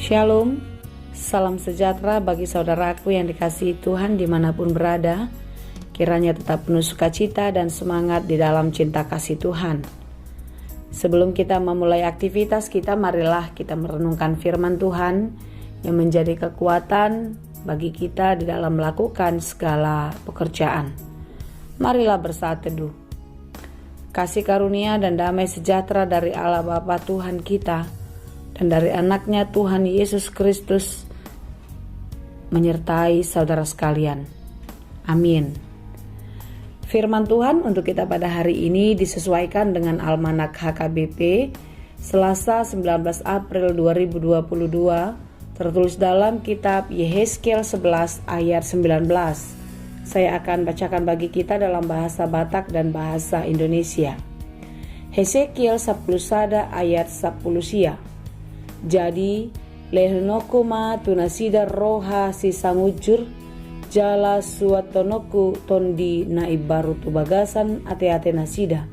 Shalom, salam sejahtera bagi saudaraku yang dikasihi Tuhan dimanapun berada. Kiranya tetap penuh sukacita dan semangat di dalam cinta kasih Tuhan. Sebelum kita memulai aktivitas kita, marilah kita merenungkan firman Tuhan yang menjadi kekuatan bagi kita di dalam melakukan segala pekerjaan. Marilah bersaat teduh. Kasih karunia dan damai sejahtera dari Allah Bapa Tuhan kita dan dari anaknya Tuhan Yesus Kristus menyertai saudara sekalian. Amin. Firman Tuhan untuk kita pada hari ini disesuaikan dengan Almanak HKBP Selasa 19 April 2022, tertulis dalam kitab Yehezkiel 11 ayat 19. Saya akan bacakan bagi kita dalam bahasa Batak dan bahasa Indonesia. Hezekiel 10 sada ayat 10 sia. Jadi lehnokuma tunasida roha si samujur jala suatonoku tondi naibaru tubagasan ate-ate nasida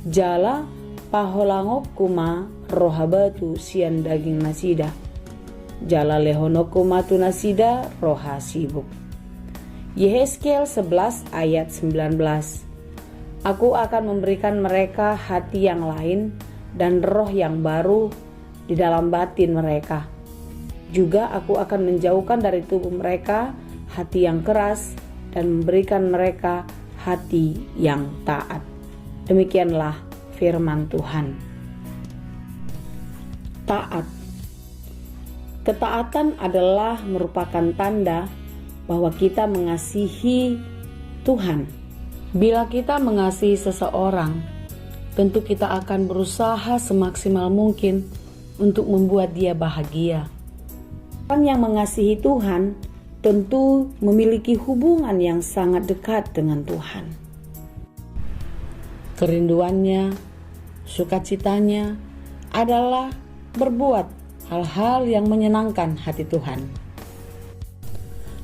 jala paholangokuma roha batu sian daging nasida jala lehonokuma tunasida roha sibuk. Yehezkiel 11 ayat 19. Aku akan memberikan mereka hati yang lain dan roh yang baru di dalam batin mereka. Juga aku akan menjauhkan dari tubuh mereka hati yang keras dan memberikan mereka hati yang taat. Demikianlah firman Tuhan. Taat. Ketaatan adalah merupakan tanda bahwa kita mengasihi Tuhan. Bila kita mengasihi seseorang, tentu kita akan berusaha semaksimal mungkin untuk membuat dia bahagia. Orang yang mengasihi Tuhan tentu memiliki hubungan yang sangat dekat dengan Tuhan. Kerinduannya, sukacitanya adalah berbuat hal-hal yang menyenangkan hati Tuhan.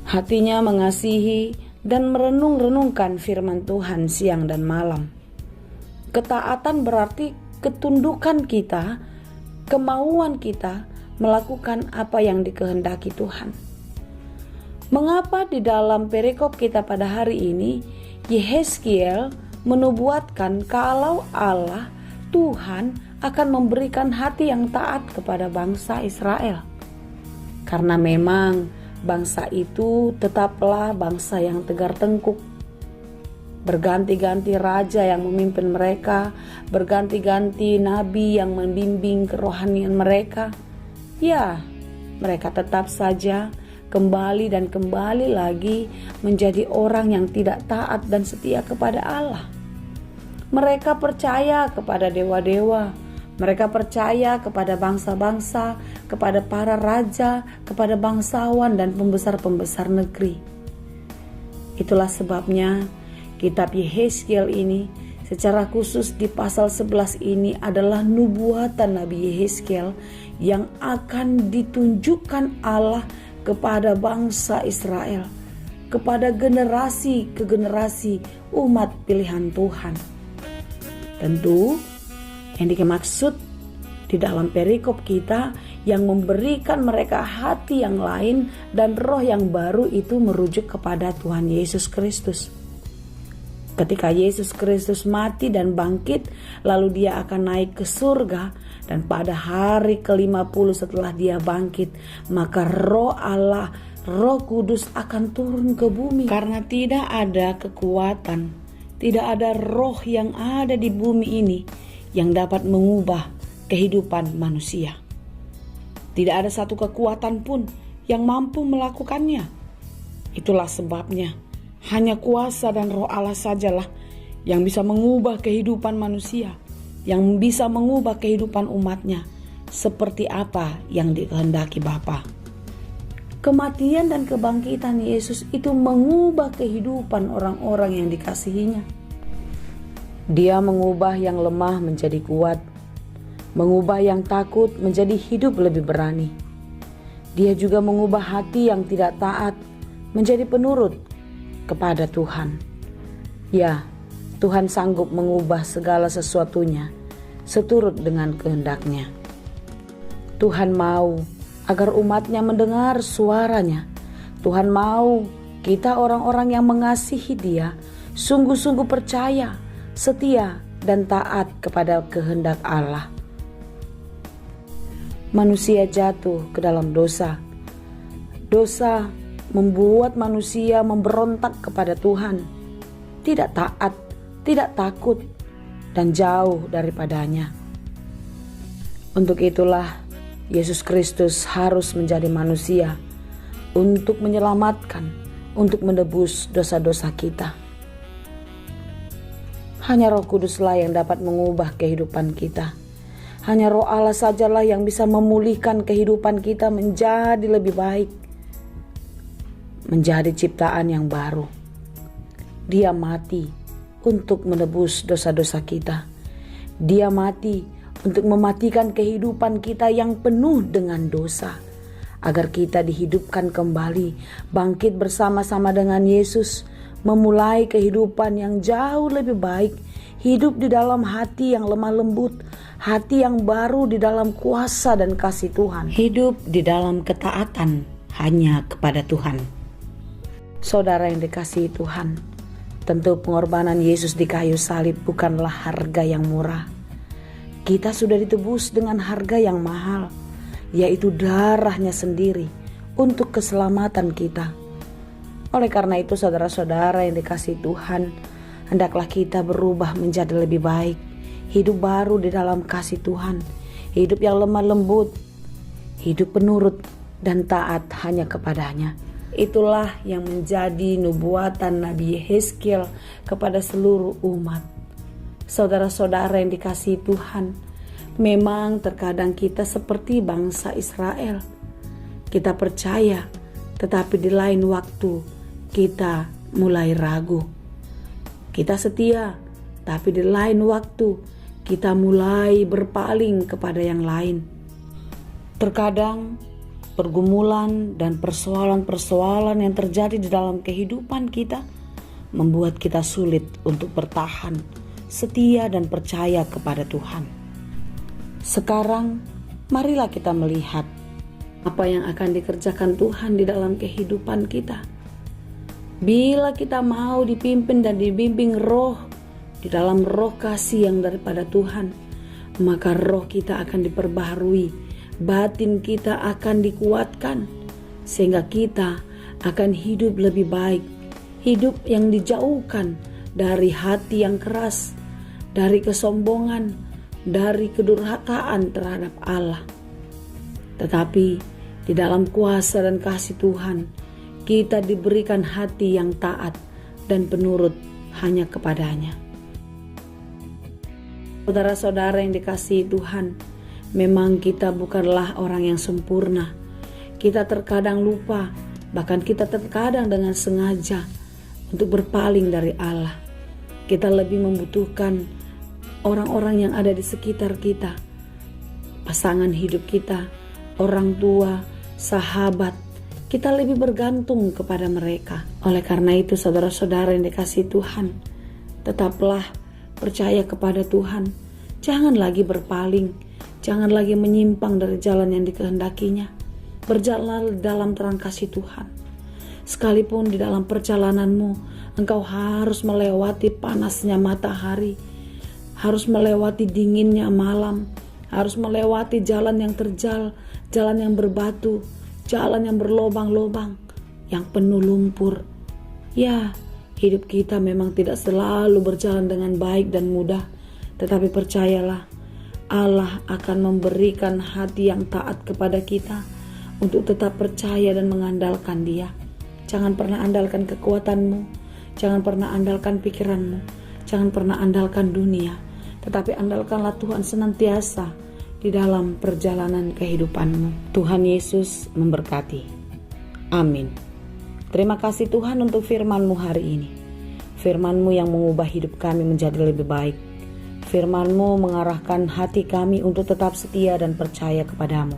Hatinya mengasihi dan merenung-renungkan firman Tuhan siang dan malam. Ketaatan berarti ketundukan kita, kemauan kita melakukan apa yang dikehendaki Tuhan. Mengapa di dalam perikop kita pada hari ini Yehezkiel menubuatkan kalau Allah Tuhan akan memberikan hati yang taat kepada bangsa Israel? Karena memang bangsa itu tetaplah bangsa yang tegar tengkuk. Berganti-ganti raja yang memimpin mereka, berganti-ganti nabi yang membimbing kerohanian mereka. Ya, mereka tetap saja kembali dan kembali lagi menjadi orang yang tidak taat dan setia kepada Allah. Mereka percaya kepada dewa-dewa, mereka percaya kepada bangsa-bangsa, kepada para raja, kepada bangsawan dan pembesar-pembesar negeri. Itulah sebabnya kitab Yehezkiel ini secara khusus di pasal 11 ini adalah nubuatan Nabi Yehezkiel yang akan ditunjukkan Allah kepada bangsa Israel, kepada generasi ke generasi umat pilihan Tuhan. Tentu yang dimaksud di dalam perikop kita yang memberikan mereka hati yang lain dan roh yang baru itu merujuk kepada Tuhan Yesus Kristus. Ketika Yesus Kristus mati dan bangkit, lalu dia akan naik ke surga, dan pada hari ke-50 setelah dia bangkit, maka roh Allah, Roh Kudus akan turun ke bumi. Karena tidak ada kekuatan, tidak ada roh yang ada di bumi ini yang dapat mengubah kehidupan manusia. Tidak ada satu kekuatan pun yang mampu melakukannya. Itulah sebabnya hanya kuasa dan roh Allah sajalah yang bisa mengubah kehidupan manusia, yang bisa mengubah kehidupan umatnya seperti apa yang dikehendaki Bapa. Kematian dan kebangkitan Yesus itu mengubah kehidupan orang-orang yang dikasihinya. Dia mengubah yang lemah menjadi kuat, mengubah yang takut menjadi hidup lebih berani. Dia juga mengubah hati yang tidak taat menjadi penurut kepada Tuhan. Ya, Tuhan sanggup mengubah segala sesuatunya seturut dengan kehendaknya. Tuhan mau agar umatnya mendengar suaranya. Tuhan mau kita orang-orang yang mengasihi Dia, sungguh-sungguh percaya, setia, dan taat kepada kehendak Allah. Manusia jatuh ke dalam dosa. Dosa membuat manusia memberontak kepada Tuhan, tidak taat, tidak takut, dan jauh daripadanya. Untuk itulah Yesus Kristus harus menjadi manusia untuk menyelamatkan, untuk menebus dosa-dosa kita. Hanya Roh Kuduslah yang dapat mengubah kehidupan kita. Hanya Roh Allah sajalah yang bisa memulihkan kehidupan kita menjadi lebih baik, menjadi ciptaan yang baru. Dia mati untuk menebus dosa-dosa kita. Dia mati untuk mematikan kehidupan kita yang penuh dengan dosa, agar kita dihidupkan kembali, bangkit bersama-sama dengan Yesus, memulai kehidupan yang jauh lebih baik, hidup di dalam hati yang lemah lembut, hati yang baru di dalam kuasa dan kasih Tuhan, hidup di dalam ketaatan hanya kepada Tuhan. Saudara yang dikasihi Tuhan, tentu pengorbanan Yesus di kayu salib bukanlah harga yang murah. Kita sudah ditebus dengan harga yang mahal, yaitu darahnya sendiri untuk keselamatan kita. Oleh karena itu, saudara-saudara yang dikasihi Tuhan, hendaklah kita berubah menjadi lebih baik, hidup baru di dalam kasih Tuhan, hidup yang lemah lembut, hidup penurut dan taat hanya kepadanya. Itulah yang menjadi nubuatan Nabi Yehezkiel kepada seluruh umat. Saudara-saudara yang dikasihi Tuhan, memang terkadang kita seperti bangsa Israel. Kita percaya, tetapi di lain waktu kita mulai ragu. Kita setia, tapi di lain waktu kita mulai berpaling kepada yang lain. Terkadang pergumulan dan persoalan-persoalan yang terjadi di dalam kehidupan kita membuat kita sulit untuk bertahan, setia dan percaya kepada Tuhan. Sekarang marilah kita melihat apa yang akan dikerjakan Tuhan di dalam kehidupan kita. Bila kita mau dipimpin dan dibimbing Roh, di dalam roh kasih yang daripada Tuhan, maka roh kita akan diperbaharui, batin kita akan dikuatkan, sehingga kita akan hidup lebih baik, hidup yang dijauhkan dari hati yang keras, dari kesombongan, dari kedurhakaan terhadap Allah. Tetapi di dalam kuasa dan kasih Tuhan, kita diberikan hati yang taat dan penurut hanya kepadanya. Saudara-saudara yang dikasihi Tuhan, memang kita bukanlah orang yang sempurna. Kita terkadang lupa, bahkan kita terkadang dengan sengaja untuk berpaling dari Allah. Kita lebih membutuhkan orang-orang yang ada di sekitar kita, pasangan hidup kita, orang tua, sahabat. Kita lebih bergantung kepada mereka. Oleh karena itu, saudara-saudara yang dikasihi Tuhan, tetaplah percaya kepada Tuhan. Jangan lagi berpaling, jangan lagi menyimpang dari jalan yang dikehendakinya. Berjalan dalam terang kasih Tuhan. Sekalipun di dalam perjalananmu engkau harus melewati panasnya matahari, harus melewati dinginnya malam, harus melewati jalan yang terjal, jalan yang berbatu, jalan yang berlobang-lobang, yang penuh lumpur. Ya, hidup kita memang tidak selalu berjalan dengan baik dan mudah, tetapi percayalah, Allah akan memberikan hati yang taat kepada kita untuk tetap percaya dan mengandalkan Dia. Jangan pernah andalkan kekuatanmu, jangan pernah andalkan pikiranmu, jangan pernah andalkan dunia, tetapi andalkanlah Tuhan senantiasa di dalam perjalanan kehidupanmu. Tuhan Yesus memberkati. Amin. Terima kasih Tuhan untuk firman-Mu hari ini. Firman-Mu yang mengubah hidup kami menjadi lebih baik. Firman-Mu mengarahkan hati kami untuk tetap setia dan percaya kepadamu.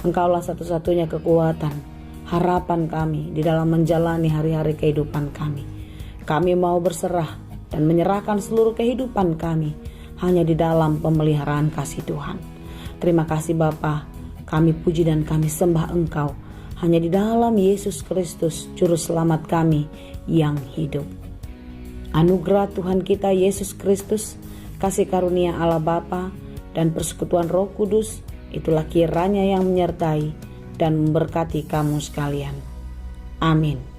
Engkaulah satu-satunya kekuatan, harapan kami di dalam menjalani hari-hari kehidupan kami. Kami mau berserah dan menyerahkan seluruh kehidupan kami hanya di dalam pemeliharaan kasih Tuhan. Terima kasih Bapa, Kami puji dan kami sembah Engkau hanya di dalam Yesus Kristus, Juru Selamat kami yang hidup. Anugerah Tuhan kita Yesus Kristus, kasih karunia Allah Bapa, dan persekutuan Roh Kudus, itulah kiranya yang menyertai dan memberkati kamu sekalian. Amin.